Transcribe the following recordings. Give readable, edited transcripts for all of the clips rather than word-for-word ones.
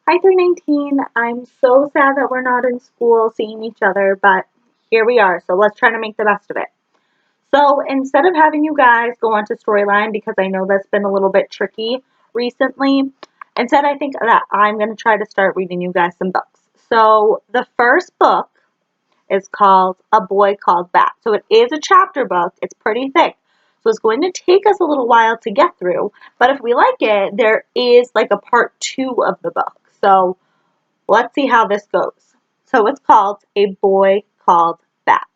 Hi, 319. I'm so sad that we're not in school seeing each other, but here we are, so let's try to make the best of it. So instead of having you guys go on to storyline, because I know that's been a little bit tricky recently, instead I think that I'm going to try to start reading you guys some books. So the first book is called A Boy Called Bat. So it is a chapter book. It's pretty thick. So it's going to take us a little while to get through, but if we like it, there is like a part 2 of the book. So let's see how this goes. So it's called A Boy Called Bat.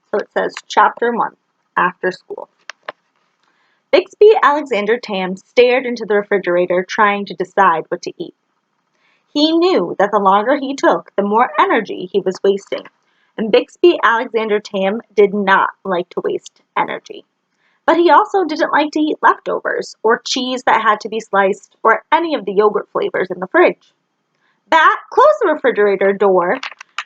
So it says Chapter 1, After School. Bixby Alexander Tam stared into the refrigerator trying to decide what to eat. He knew that the longer he took, the more energy he was wasting. And Bixby Alexander Tam did not like to waste energy. But he also didn't like to eat leftovers, or cheese that had to be sliced, or any of the yogurt flavors in the fridge. Bat, close the refrigerator door,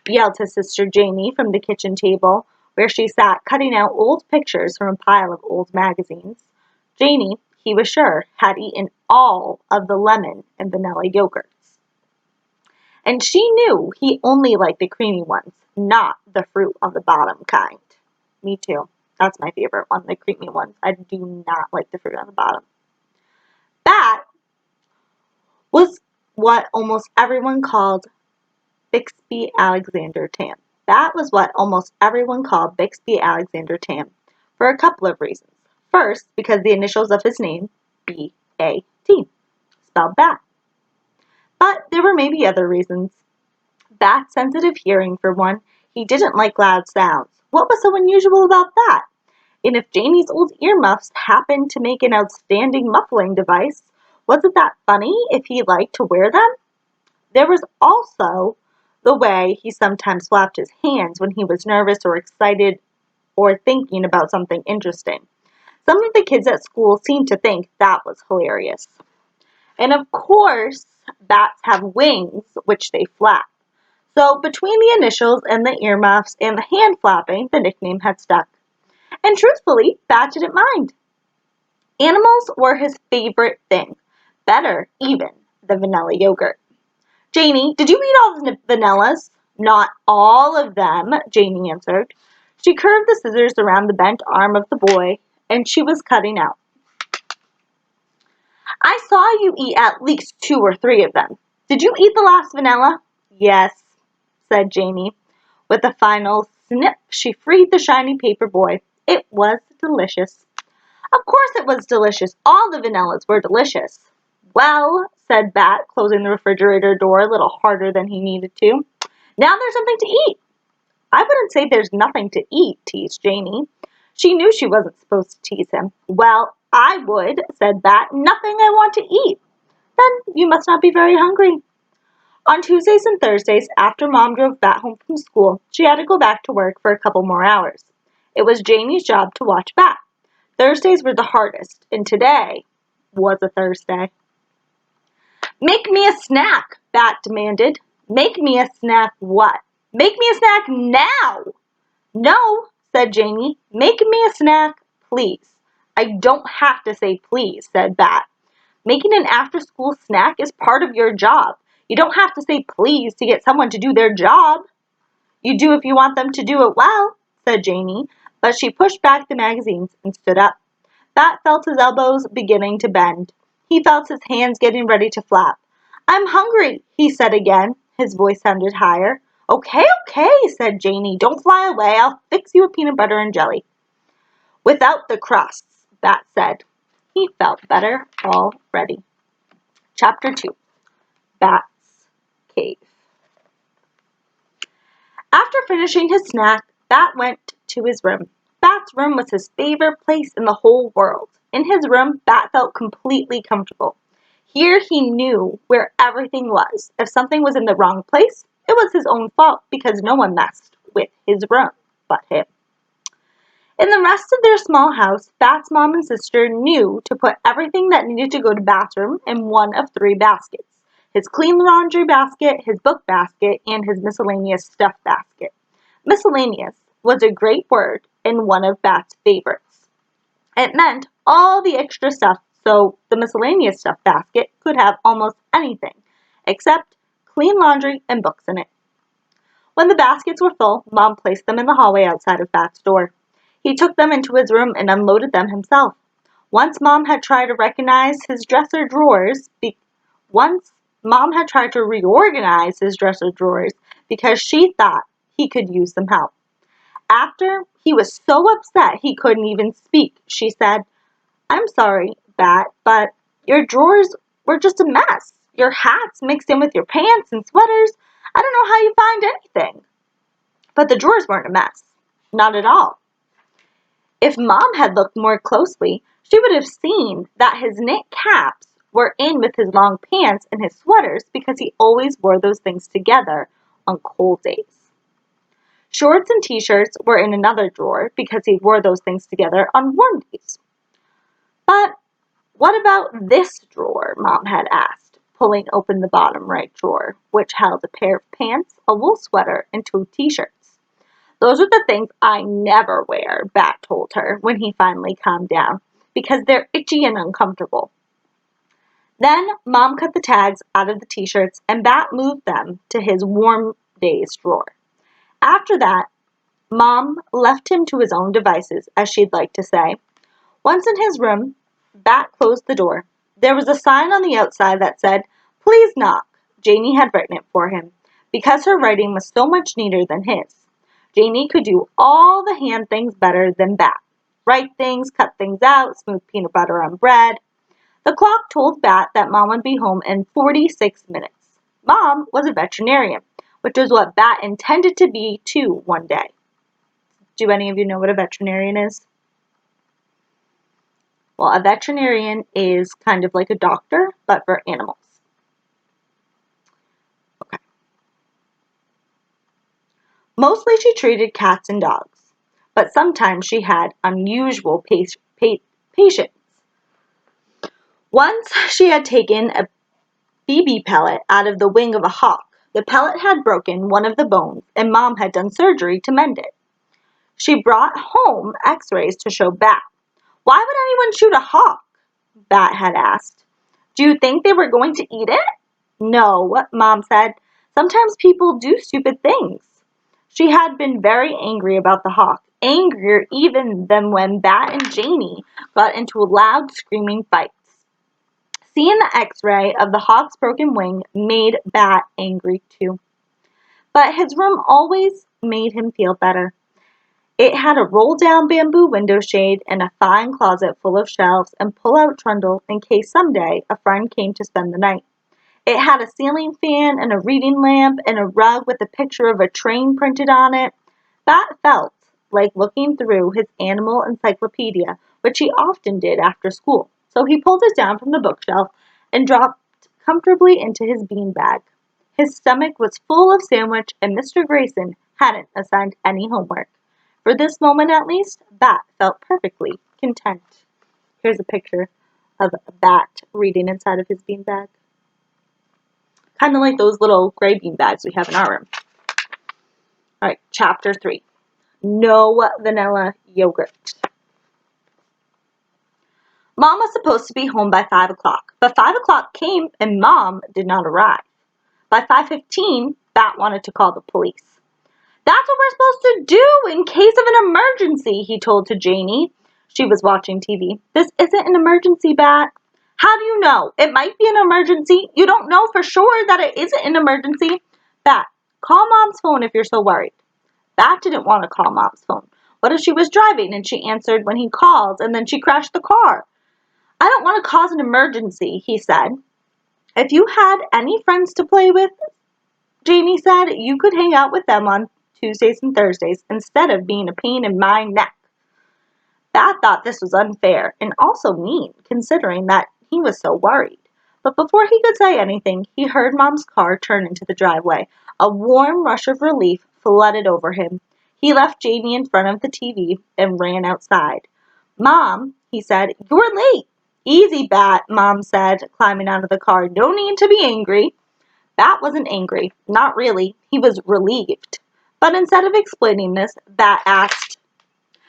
yelled his sister Jamie from the kitchen table, where she sat cutting out old pictures from a pile of old magazines. Jamie, he was sure, had eaten all of the lemon and vanilla yogurts. And she knew he only liked the creamy ones, not the fruit on the bottom kind. Me too. That's my favorite one, the creamy ones. I do not like the fruit on the bottom. Bat was what almost everyone called Bixby Alexander Tam. That was what almost everyone called Bixby Alexander Tam, for a couple of reasons. First, because the initials of his name, B-A-T, spelled bat. But there were maybe other reasons. Bat's sensitive hearing, for one. He didn't like loud sounds. What was so unusual about that? And if Jamie's old earmuffs happened to make an outstanding muffling device, wasn't that funny if he liked to wear them? There was also the way he sometimes flapped his hands when he was nervous or excited or thinking about something interesting. Some of the kids at school seemed to think that was hilarious. And of course, bats have wings, which they flap. So between the initials and the earmuffs and the hand flapping, the nickname had stuck. And truthfully, Bat didn't mind. Animals were his favorite thing. Better, even, than vanilla yogurt. Janie, did you eat all the vanillas? Not all of them, Janie answered. She curved the scissors around the bent arm of the boy, and she was cutting out. I saw you eat at least 2 or 3 of them. Did you eat the last vanilla? Yes, said Janie. With a final snip, she freed the shiny paper boy. It was delicious. Of course it was delicious. All the vanillas were delicious. Well, said Bat, closing the refrigerator door a little harder than he needed to. Now there's something to eat. I wouldn't say there's nothing to eat, teased Janie. She knew she wasn't supposed to tease him. Well, I would, said Bat. Nothing I want to eat. Then you must not be very hungry. On Tuesdays and Thursdays, after Mom drove Bat home from school, she had to go back to work for a couple more hours. It was Janie's job to watch Bat. Thursdays were the hardest, and today was a Thursday. Make me a snack, Bat demanded. Make me a snack what? Make me a snack now! No, said Janie. Make me a snack, please. I don't have to say please, said Bat. Making an after-school snack is part of your job. You don't have to say please to get someone to do their job. You do if you want them to do it well, said Janie, but she pushed back the magazines and stood up. Bat felt his elbows beginning to bend. He felt his hands getting ready to flap. I'm hungry, he said again. His voice sounded higher. Okay, said Janie. Don't fly away. I'll fix you a peanut butter and jelly. Without the crusts, Bat said. He felt better already. Chapter 2, Bat's Cave. After finishing his snack, Bat went to his room. Bat's room was his favorite place in the whole world. In his room, Bat felt completely comfortable. Here he knew where everything was. If something was in the wrong place, it was his own fault because no one messed with his room but him. In the rest of their small house, Bat's mom and sister knew to put everything that needed to go to bathroom in one of 3 baskets. His clean laundry basket, his book basket, and his miscellaneous stuff basket. Miscellaneous was a great word and one of Bat's favorites. It meant all the extra stuff so the miscellaneous stuff basket could have almost anything, except clean laundry and books in it. When the baskets were full, Mom placed them in the hallway outside of Bat's door. He took them into his room and unloaded them himself. Once Mom had tried to reorganize his dresser drawers because she thought he could use some help. After he was so upset he couldn't even speak, she said, "I'm sorry, Bat, but your drawers were just a mess. Your hats mixed in with your pants and sweaters. I don't know how you find anything." But the drawers weren't a mess. Not at all. If Mom had looked more closely, she would have seen that his knit caps were in with his long pants and his sweaters because he always wore those things together on cold days. Shorts and t-shirts were in another drawer because he wore those things together on warm days. "But what about this drawer?" Mom had asked, pulling open the bottom right drawer, which held a pair of pants, a wool sweater, and 2 t-shirts. "Those are the things I never wear," Bat told her when he finally calmed down, "because they're itchy and uncomfortable." Then Mom cut the tags out of the t-shirts and Bat moved them to his warm days drawer. After that, Mom left him to his own devices, as she'd like to say. Once in his room, Bat closed the door. There was a sign on the outside that said, "Please knock." Janie had written it for him, because her writing was so much neater than his. Janie could do all the hand things better than Bat. Write things, cut things out, smooth peanut butter on bread. The clock told Bat that Mom would be home in 46 minutes. Mom was a veterinarian, which is what Bat intended to be too one day. Do any of you know what a veterinarian is? Well, a veterinarian is kind of like a doctor, but for animals. Okay. Mostly she treated cats and dogs, but sometimes she had unusual patients. Once she had taken a BB pellet out of the wing of a hawk. The pellet had broken one of the bones, and Mom had done surgery to mend it. She brought home x-rays to show Bat. "Why would anyone shoot a hawk?" Bat had asked. "Do you think they were going to eat it?" "No," Mom said. "Sometimes people do stupid things." She had been very angry about the hawk, angrier even than when Bat and Janie got into loud screaming fights. Seeing the x-ray of the hawk's broken wing made Bat angry too. But his room always made him feel better. It had a roll-down bamboo window shade and a fine closet full of shelves and pull-out trundle in case someday a friend came to spend the night. It had a ceiling fan and a reading lamp and a rug with a picture of a train printed on it. Bat felt like looking through his animal encyclopedia, which he often did after school. So he pulled it down from the bookshelf and dropped comfortably into his beanbag. His stomach was full of sandwich and Mr. Grayson hadn't assigned any homework. For this moment at least, Bat felt perfectly content. Here's a picture of Bat reading inside of his beanbag. Kind of like those little gray beanbags we have in our room. All right, chapter 3. No vanilla yogurt. Mom was supposed to be home by 5 o'clock, but 5 o'clock came and Mom did not arrive. By 5:15, Bat wanted to call the police. "That's what we're supposed to do in case of an emergency," he told to Janie. She was watching TV. "This isn't an emergency, Bat." "How do you know? It might be an emergency. You don't know for sure that it isn't an emergency." "Bat, call Mom's phone if you're so worried." Bat didn't want to call Mom's phone. What if she was driving and she answered when he called and then she crashed the car? "I don't want to cause an emergency," he said. "If you had any friends to play with," Janie said, "you could hang out with them on Tuesdays and Thursdays instead of being a pain in my neck." Bat thought this was unfair and also mean, considering that he was so worried. But before he could say anything, he heard Mom's car turn into the driveway. A warm rush of relief flooded over him. He left Janie in front of the TV and ran outside. "Mom," he said, "you're late." "Easy, Bat," Mom said, climbing out of the car. "No need to be angry." Bat wasn't angry. Not really. He was relieved. But instead of explaining this, Bat asked,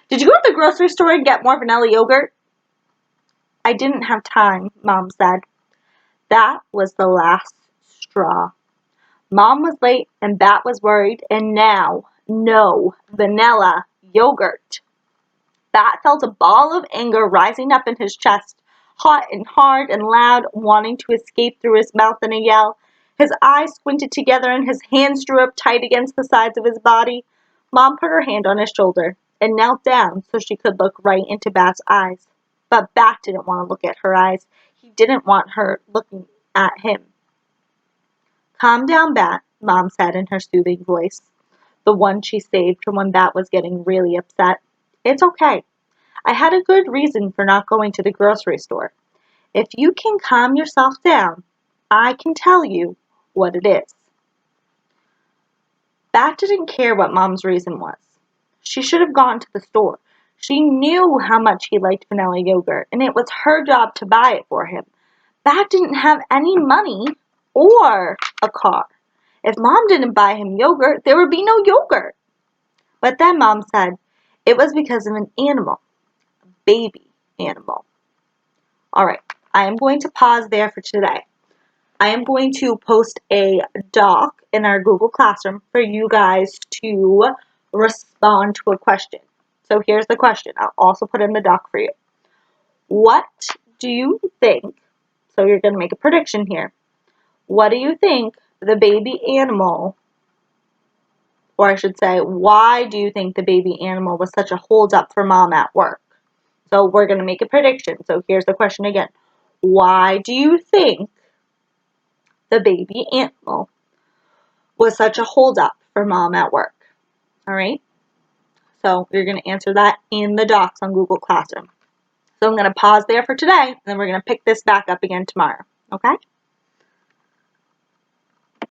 "Did you go to the grocery store and get more vanilla yogurt?" I didn't have time, Mom said. That was the last straw. Mom was late and Bat was worried, and now, no vanilla yogurt. Bat felt a ball of anger rising up in his chest, hot and hard and loud, wanting to escape through his mouth in a yell. His eyes squinted together and his hands drew up tight against the sides of his body. Mom put her hand on his shoulder and knelt down so she could look right into Bat's eyes. But Bat didn't want to look at her eyes. He didn't want her looking at him. Calm down, Bat, Mom said in her soothing voice, the one she saved from when Bat was getting really upset. It's okay. I had a good reason for not going to the grocery store. If you can calm yourself down, I can tell you what it is. Bat didn't care what Mom's reason was. She should have gone to the store. She knew how much he liked vanilla yogurt, and it was her job to buy it for him. Bat didn't have any money or a car. If Mom didn't buy him yogurt, there would be no yogurt. But then Mom said it was because of an animal, a baby animal. All right, I am going to pause there for today. I am going to post a doc in our Google Classroom for you guys to respond to a question. So here's the question. I'll also put in the doc for you. What do you think, so you're going to make a prediction here. What do you think the baby animal, or I should say, why do you think the baby animal was such a hold-up for Mom at work? So we're going to make a prediction. So here's the question again. Why do you think the baby animal was such a hold-up for Mom at work? All right? So you're going to answer that in the docs on Google Classroom. So I'm going to pause there for today, and then we're going to pick this back up again tomorrow. Okay?